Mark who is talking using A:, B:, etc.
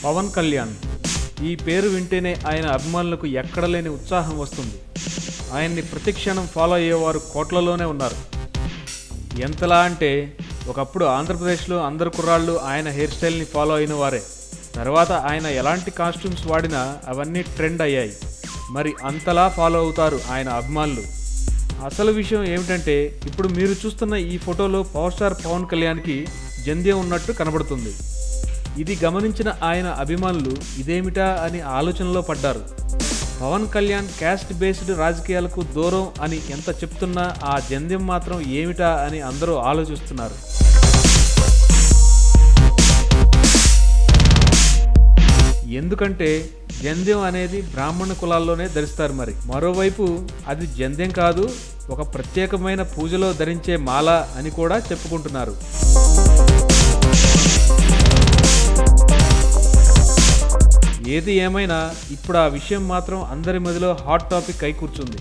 A: పవన్ కళ్యాణ్. ఈ పేరు వింటేనే ఆయన అభిమానులకు ఎక్కడలేని ఉత్సాహం వస్తుంది. ఆయన్ని ప్రతిక్షణం ఫాలో అయ్యేవారు కోట్లలోనే ఉన్నారు. ఎంతలా అంటే ఒకప్పుడు ఆంధ్రప్రదేశ్లో అందరు కుర్రాళ్ళు ఆయన హెయిర్ స్టైల్ని ఫాలో అయిన వారే. తర్వాత ఆయన ఎలాంటి కాస్ట్యూమ్స్ వాడినా అవన్నీ ట్రెండ్ అయ్యాయి. మరి అంతలా ఫాలో అవుతారు ఆయన అభిమానులు. అసలు విషయం ఏమిటంటే ఇప్పుడు మీరు చూస్తున్న ఈ ఫోటోలో పవర్ స్టార్ పవన్ కళ్యాణ్కి జంధ్యం ఉన్నట్టు కనబడుతుంది. ఇది గమనించిన ఆయన అభిమానులు ఇదేమిటా అని ఆలోచనలో పడ్డారు. పవన్ కళ్యాణ్ క్యాస్ట్ బేస్డ్ రాజకీయాలకు దూరం అని ఎంత చెప్తున్నా ఆ జంధ్యం మాత్రం ఏమిటా అని అందరూ ఆలోచిస్తున్నారు. ఎందుకంటే జంధ్యం అనేది బ్రాహ్మణ కులాల్లోనే ధరిస్తారు. మరోవైపు అది జంధ్యం కాదు, ఒక ప్రత్యేకమైన పూజలో ధరించే మాల అని కూడా చెప్పుకుంటున్నారు. ఏది ఏమైనా ఇప్పుడు ఆ విషయం మాత్రం అందరి మదిలో హాట్ టాపిక్ అయి కూర్చుంది.